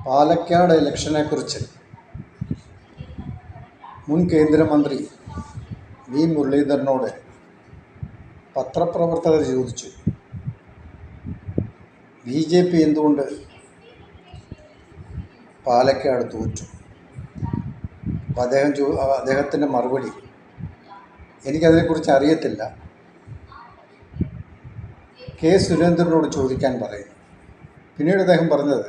പാലക്കാട് ഇലക്ഷനെക്കുറിച്ച് മുൻ കേന്ദ്രമന്ത്രി വി മുരളീധരനോട് പത്രപ്രവർത്തകർ ചോദിച്ചു, BJP എന്തുകൊണ്ട് പാലക്കാട് തോറ്റു? അപ്പോൾ അദ്ദേഹത്തിൻ്റെ മറുപടി, എനിക്കതിനെക്കുറിച്ച് അറിയത്തില്ല, കെ സുരേന്ദ്രനോട് ചോദിക്കാൻ പറയുന്നു. പിന്നീട് അദ്ദേഹം പറഞ്ഞത്,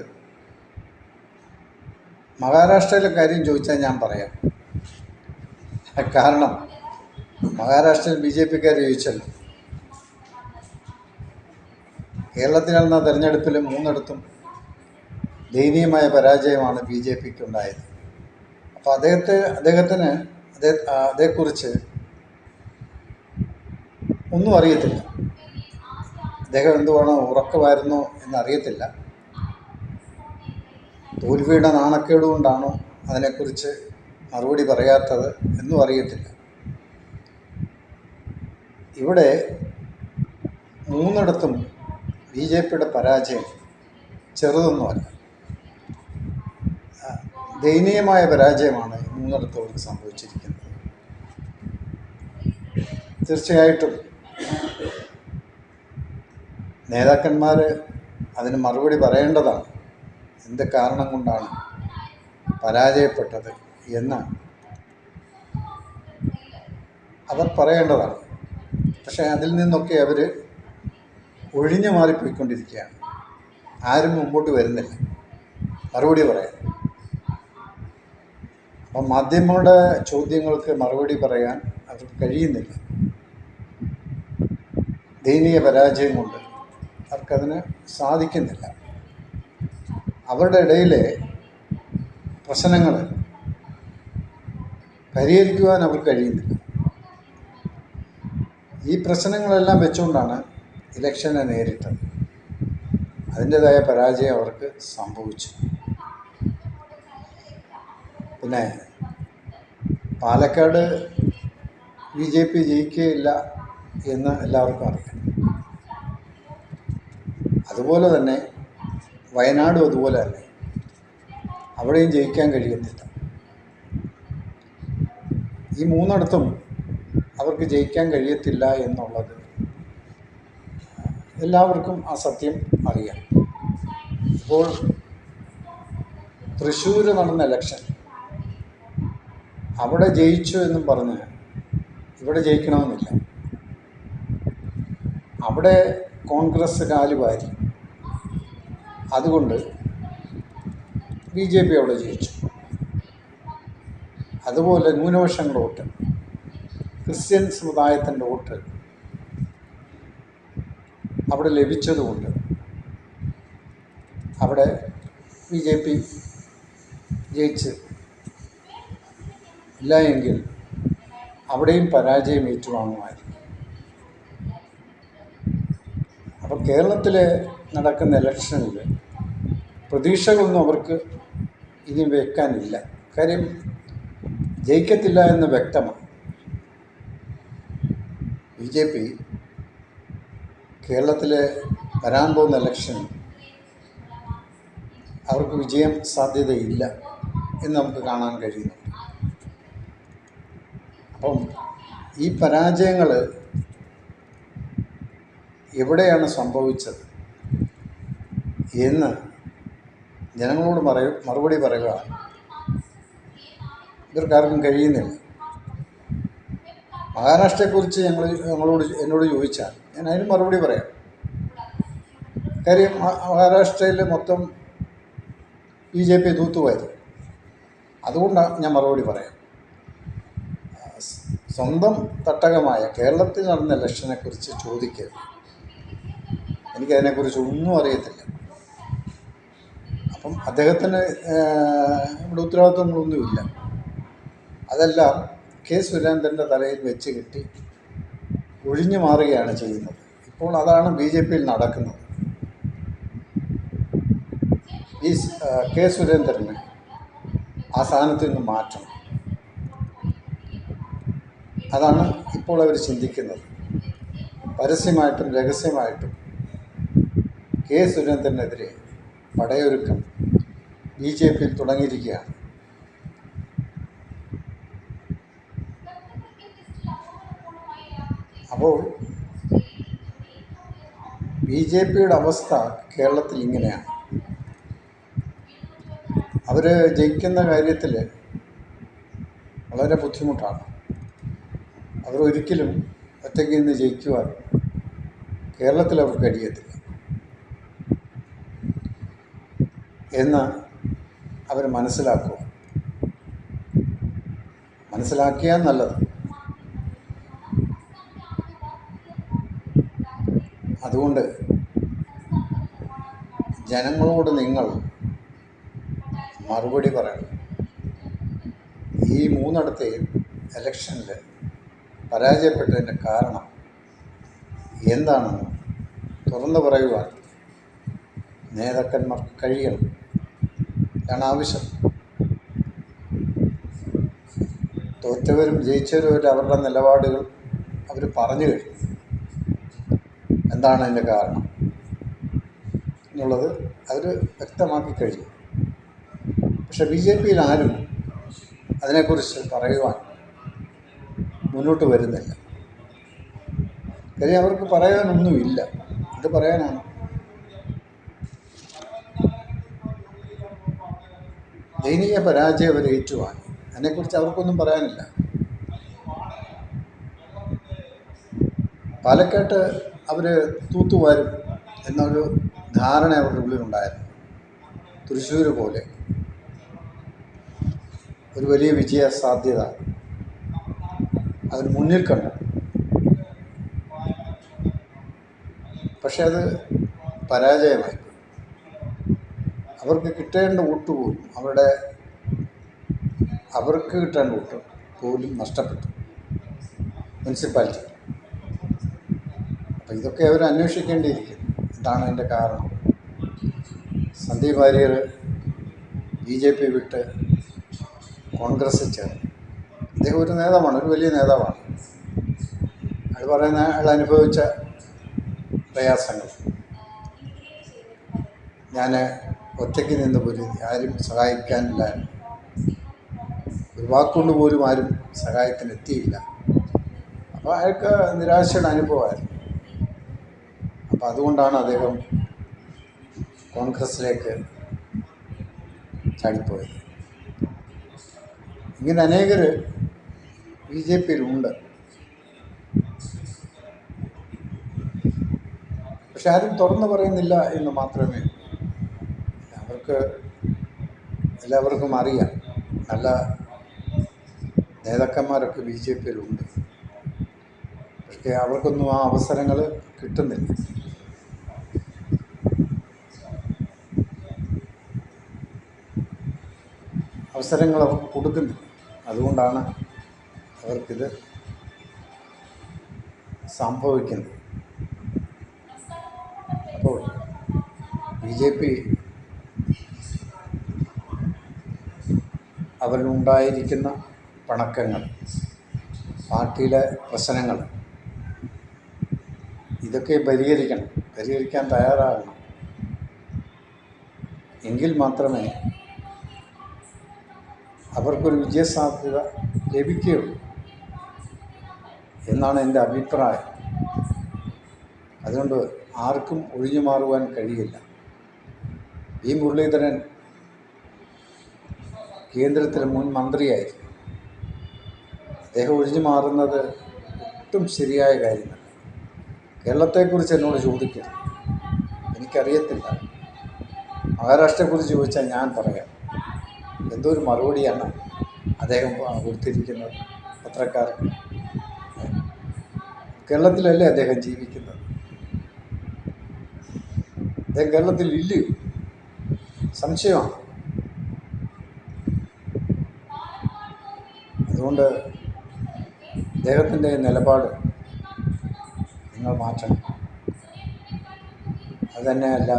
മഹാരാഷ്ട്രയിലെ കാര്യം ചോദിച്ചാൽ ഞാൻ പറയാം. കാരണം മഹാരാഷ്ട്രയിൽ BJPക്കാർ ചോദിച്ചല്ലോ. കേരളത്തിൽ നടന്ന തെരഞ്ഞെടുപ്പിൽ 3 ദയനീയമായ പരാജയമാണ് BJPക്ക് ഉണ്ടായത്. അപ്പോൾ അതേക്കുറിച്ച് ഒന്നും അറിയത്തില്ല. അദ്ദേഹം എന്തുവാണോ ഉറക്കമായിരുന്നോ എന്നറിയത്തില്ല. തോൽവിയുടെ നാണക്കേട് കൊണ്ടാണോ അതിനെക്കുറിച്ച് മറുപടി പറയാത്തത് എന്നും അറിയത്തില്ല. ഇവിടെ 3 BJPയുടെ പരാജയം ചെറുതൊന്നുമല്ല, ദയനീയമായ പരാജയമാണ് 3 അവർക്ക് സംഭവിച്ചിരിക്കുന്നത്. തീർച്ചയായിട്ടും നേതാക്കന്മാർ അതിന് മറുപടി പറയേണ്ടതാണ്. എന്ത് കാരണം കൊണ്ടാണ് പരാജയപ്പെട്ടത് എന്ന് അവർ പറയേണ്ടതാണ്. പക്ഷേ അതിൽ നിന്നൊക്കെ അവർ ഒഴിഞ്ഞു മാറിപ്പോയിക്കൊണ്ടിരിക്കുകയാണ്. ആരും മുമ്പോട്ട് വരുന്നില്ല മറുപടി പറയാൻ. അപ്പം മാധ്യമങ്ങളുടെ ചോദ്യങ്ങൾക്ക് മറുപടി പറയാൻ അവർക്ക് കഴിയുന്നില്ല. ദയനീയ പരാജയം കൊണ്ട് അവർക്കതിന് സാധിക്കുന്നില്ല. അവരുടെ ഇടയിലെ പ്രശ്നങ്ങൾ പരിഹരിക്കുവാൻ അവർക്ക് കഴിയുന്നില്ല. ഈ പ്രശ്നങ്ങളെല്ലാം വെച്ചുകൊണ്ടാണ് ഇലക്ഷനെ നേരിട്ടത്. അതിൻ്റേതായ പരാജയം അവർക്ക് സംഭവിച്ചു. പിന്നെ പാലക്കാട് BJP ജയിക്കുകയില്ല എന്ന് എല്ലാവർക്കും അറിയാം. അതുപോലെ തന്നെ വയനാടും അതുപോലെ തന്നെ, അവിടെയും ജയിക്കാൻ കഴിയുന്നില്ല. ഈ 3 അവർക്ക് ജയിക്കാൻ കഴിയത്തില്ല എന്നുള്ളത് എല്ലാവർക്കും ആ സത്യം അറിയാം. ഇപ്പോൾ തൃശ്ശൂർ നടന്ന ഇലക്ഷൻ, അവിടെ ജയിച്ചു എന്നും പറഞ്ഞ് ഇവിടെ ജയിക്കണമെന്നില്ല. അവിടെ കോൺഗ്രസ് കാലുവാരി, അതുകൊണ്ട് BJP അവിടെ ജയിച്ചു. അതുപോലെ ന്യൂനപക്ഷങ്ങളുടെ വോട്ട്, ക്രിസ്ത്യൻ സമുദായത്തിൻ്റെ വോട്ട് അവിടെ ലഭിച്ചതുകൊണ്ട് അവിടെ BJP ജയിച്ച്. ഇല്ല എങ്കിൽ അവിടെയും പരാജയം ഏറ്റുവാങ്ങുമായിരുന്നു. അപ്പോൾ കേരളത്തിൽ നടക്കുന്ന ഇലക്ഷനിൽ പ്രതീക്ഷകളൊന്നും അവർക്ക് ഇനി വെക്കാനില്ല. കാര്യം ജയിക്കത്തില്ല എന്ന് വ്യക്തമാണ്. BJP കേരളത്തിൽ വരാൻ പോകുന്ന ഇലക്ഷനിൽ അവർക്ക് വിജയം സാധ്യതയില്ല എന്ന് നമുക്ക് കാണാൻ കഴിയുന്നു. അപ്പം ഈ പരാജയങ്ങൾ എവിടെയാണ് സംഭവിച്ചത് എന്ന് ജനങ്ങളോട് മറുപടി പറയുക ഇവർക്കാർക്കും കഴിയുന്നില്ല. മഹാരാഷ്ട്രയെക്കുറിച്ച് എന്നോട് ചോദിച്ചാൽ ഞാൻ അതിന് മറുപടി പറയാം. കാര്യം മഹാരാഷ്ട്രയിൽ മൊത്തം BJP തൂത്തുവാരി. അതുകൊണ്ടാണ് ഞാൻ മറുപടി പറയാം. സ്വന്തം തട്ടകമായ കേരളത്തിൽ നടന്ന ഇലക്ഷനെക്കുറിച്ച് ചോദിക്കരുത്. എനിക്കതിനെക്കുറിച്ച് ഒന്നും അറിയത്തില്ല. അപ്പം അദ്ദേഹത്തിന് ഇവിടെ ഉത്തരവാദിത്വങ്ങളൊന്നുമില്ല. അതെല്ലാം കെ സുരേന്ദ്രൻ്റെ തലയിൽ വെച്ച് കെട്ടി ഒഴിഞ്ഞു മാറുകയാണ് ചെയ്യുന്നത്. ഇപ്പോൾ അതാണ് BJPയിൽ നടക്കുന്നത്. ഈ കെ സുരേന്ദ്രനെ ആ സ്ഥാനത്ത് നിന്ന് മാറ്റണം. അതാണ് ഇപ്പോൾ അവർ ചിന്തിക്കുന്നത്. പരസ്യമായിട്ടും രഹസ്യമായിട്ടും കെ സുരേന്ദ്രനെതിരെ പടയൊരുക്കം BJPയിൽ തുടങ്ങിയിരിക്കുകയാണ്. അപ്പോൾ BJPയുടെ അവസ്ഥ കേരളത്തിൽ ഇങ്ങനെയാണ്. അവർ ജയിക്കുന്ന കാര്യത്തിൽ വളരെ ബുദ്ധിമുട്ടാണ്. അവർ ഒരിക്കലും ഒറ്റയ്ക്ക് നിന്ന് ജയിക്കുവാൻ കേരളത്തിൽ അവർക്ക് കഴിയത്തില്ല എന്ന് അവർ മനസ്സിലാക്കിയാൽ നല്ലത്. അതുകൊണ്ട് ജനങ്ങളോട് നിങ്ങൾ മറുപടി പറയണം. ഈ മൂന്നിടത്തെയും ഇലക്ഷനിൽ പരാജയപ്പെട്ടതിൻ്റെ കാരണം എന്താണെന്ന് തുറന്നു പറയുവാൻ നേതാക്കന്മാർക്ക് കഴിയണം. ഇതാണ് ആവശ്യം. തോറ്റവരും ജയിച്ചവരും അവരുടെ നിലപാടുകൾ അവർ പറഞ്ഞു കഴിഞ്ഞു. എന്താണ് അതിൻ്റെ കാരണം എന്നുള്ളത് അവർ വ്യക്തമാക്കി കഴിഞ്ഞു. പക്ഷെ BJPയിൽ ആരും അതിനെക്കുറിച്ച് പറയുവാൻ മുന്നോട്ട് വരുന്നില്ല. കാര്യം അവർക്ക് പറയാനൊന്നുമില്ല. എന്ത് പറയാനാണ്? ദയനീയ പരാജയം അവർ ഏറ്റുവാങ്ങി. അതിനെക്കുറിച്ച് അവർക്കൊന്നും പറയാനില്ല. പാലക്കാട്ട് അവർ തൂത്തുവാരും എന്നൊരു ധാരണ അവരുടെ ഉള്ളിലുണ്ടായിരുന്നു. തൃശ്ശൂർ പോലെ ഒരു വലിയ വിജയ സാധ്യത അവർ മുന്നിൽ കണ്ടു. പക്ഷെ അത് പരാജയമായി. അവർക്ക് കിട്ടേണ്ട വോട്ട് പോലും അവർക്ക് കിട്ടേണ്ട വോട്ട് പോലും നഷ്ടപ്പെട്ടു മുനിസിപ്പാലിറ്റി. അപ്പോൾ ഇതൊക്കെ അവർ അന്വേഷിക്കേണ്ടിയിരിക്കുന്നു. എന്താണ് അതിൻ്റെ കാരണം? സന്ദീപ് വാര്യർ BJP വിട്ട് കോൺഗ്രസ്സിൽ ചേർന്നു. അദ്ദേഹം ഒരു നേതാവാണ്, ഒരു വലിയ നേതാവാണ്. അയാൾ പറയുന്ന അയാൾ അനുഭവിച്ച പ്രയാസങ്ങൾ. ഞാൻ ഒറ്റയ്ക്ക് നിന്ന് പോലും ആരും സഹായിക്കാനില്ലായിരുന്നു. ഒരു വാക്കുകൊണ്ട് പോലും ആരും സഹായത്തിന് എത്തിയില്ല. അപ്പോൾ അയാൾക്ക് നിരാശയുടെ അനുഭവമായിരുന്നു. അപ്പോൾ അതുകൊണ്ടാണ് അദ്ദേഹം കോൺഗ്രസ്സിലേക്ക് ചാടിപ്പോയത്. ഇങ്ങനെ അനേകർ BJPയിലുണ്ട്. പക്ഷെ ആരും തുറന്നു പറയുന്നില്ല എന്ന് മാത്രമേ. എല്ലാവർക്കും അറിയാം, നല്ല നേതാക്കന്മാരൊക്കെ BJPയിലുണ്ട്. പക്ഷേ അവർക്കൊന്നും ആ അവസരങ്ങൾ കിട്ടുന്നില്ല. അവസരങ്ങൾ അവർക്ക് കൊടുക്കുന്നില്ല. അതുകൊണ്ടാണ് അവർക്കിത് സംഭവിക്കുന്നത്. അപ്പോൾ BJP അവരിലുണ്ടായിരിക്കുന്ന പിണക്കങ്ങൾ, പാർട്ടിയിലെ പ്രശ്നങ്ങൾ, ഇതൊക്കെ പരിഹരിക്കാൻ തയ്യാറാകണം. എങ്കിൽ മാത്രമേ അവർക്കൊരു വിജയസാധ്യത ലഭിക്കുകയുള്ളൂ എന്നാണ് എൻ്റെ അഭിപ്രായം. അതുകൊണ്ട് ആർക്കും ഒഴിഞ്ഞു മാറുവാൻ കഴിയില്ല. മുരളീധരൻ കേന്ദ്രത്തിലെ മുൻ മന്ത്രിയായിരുന്നു. അദ്ദേഹം ഒഴിഞ്ഞു മാറുന്നത് ഒട്ടും ശരിയായ കാര്യമല്ല. കേരളത്തെക്കുറിച്ച് എന്നോട് ചോദിക്കരുത്, എനിക്കറിയത്തില്ല. മഹാരാഷ്ട്രയെക്കുറിച്ച് ചോദിച്ചാൽ ഞാൻ പറയാം. എന്തൊരു മറുപടിയാണ് അദ്ദേഹം കൊടുത്തിരിക്കുന്നത് പത്രക്കാർക്ക്. കേരളത്തിലല്ലേ അദ്ദേഹം ജീവിക്കുന്നത്? അദ്ദേഹം കേരളത്തിൽ ഇല്ലയോ? സംശയമാണ്. അതുകൊണ്ട് അദ്ദേഹത്തിൻ്റെ നിലപാട് നിങ്ങൾ മാറ്റണം. അതുതന്നെയല്ല,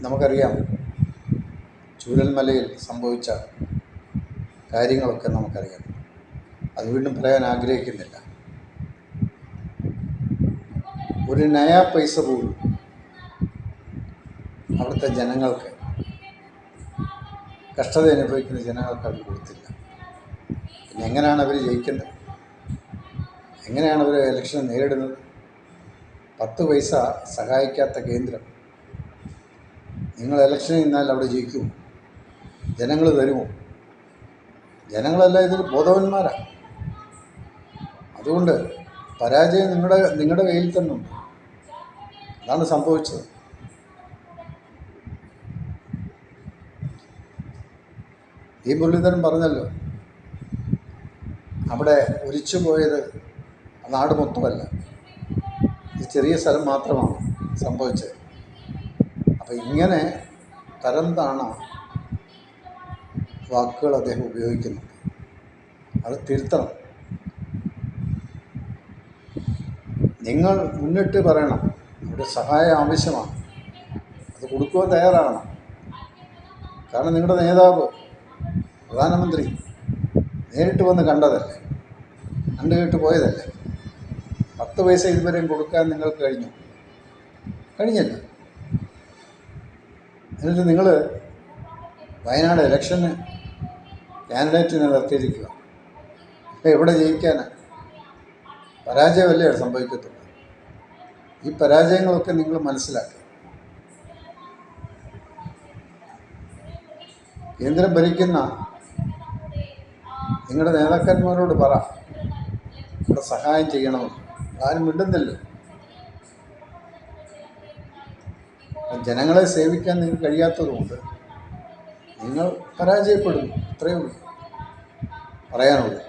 നമുക്കറിയാം ചൂരൽമലയിൽ സംഭവിച്ച കാര്യങ്ങളൊക്കെ നമുക്കറിയാം. അത് വീണ്ടും പറയാൻ ആഗ്രഹിക്കുന്നില്ല. ഒരു നയാ പൈസ പോലും അവിടുത്തെ ജനങ്ങൾക്ക്, കഷ്ടത അനുഭവിക്കുന്ന ജനങ്ങൾക്ക് അവർ കൊടുത്തില്ല. പിന്നെ എങ്ങനെയാണ് അവർ ജയിക്കേണ്ടത്? എങ്ങനെയാണ് അവർ ഇലക്ഷൻ നേരിടുന്നത്? 10 പൈസ സഹായിക്കാത്ത കേന്ദ്രം നിങ്ങൾ ഇലക്ഷനിൽ നിന്നാൽ അവിടെ ജയിക്കുമോ? ജനങ്ങൾ തരുമോ? ജനങ്ങളെല്ലാം ഇതിൽ ബോധവാന്മാരാണ്. അതുകൊണ്ട് പരാജയം നിങ്ങളുടെ കയ്യിൽ തന്നെ ഉണ്ട്. അതാണ് സംഭവിച്ചത്. ഈ മുരളീധരൻ പറഞ്ഞല്ലോ, അവിടെ ഒലിച്ചു പോയത് നാട് മൊത്തമല്ല, ഈ ചെറിയ സ്ഥലം മാത്രമാണ് സംഭവിച്ചത്. അപ്പം ഇങ്ങനെ തരം താണ വാക്കുകൾ അദ്ദേഹം ഉപയോഗിക്കുന്നുണ്ട്. അത് തിരുത്തണം. നിങ്ങൾ മുന്നിട്ട് പറയണം, ഒരു സഹായം ആവശ്യമാണ്, അത് കൊടുക്കുവാൻ തയ്യാറാകണം. കാരണം നിങ്ങളുടെ നേതാവ്, പ്രധാനമന്ത്രി നേരിട്ട് വന്ന് കണ്ടതല്ലേ, കണ്ടു കേട്ട് പോയതല്ലേ. 10 പൈസ ഇതുവരെയും കൊടുക്കാൻ നിങ്ങൾക്ക് കഴിഞ്ഞില്ല. എന്നിട്ട് നിങ്ങൾ വയനാട് ഇലക്ഷന് കാൻഡിഡേറ്റിനെ നിർത്തിയിരിക്കുക. ഇപ്പം എവിടെ ജയിക്കാനാണ്? പരാജയമല്ലേ അവിടെ സംഭവിക്കത്തുള്ളൂ. ഈ പരാജയങ്ങളൊക്കെ നിങ്ങൾ മനസ്സിലാക്കുക. കേന്ദ്രം ഭരിക്കുന്ന നിങ്ങളുടെ നേതാക്കന്മാരോട് പറ, ഇവിടെ സഹായം ചെയ്യണമെന്ന്. ആരും മിണ്ടുന്നില്ല. ജനങ്ങളെ സേവിക്കാൻ നിങ്ങൾക്ക് കഴിയാത്തതുകൊണ്ട് നിങ്ങൾ പരാജയപ്പെടുന്നു. അത്രയേ ഉള്ളൂ പറയാനുള്ളൂ.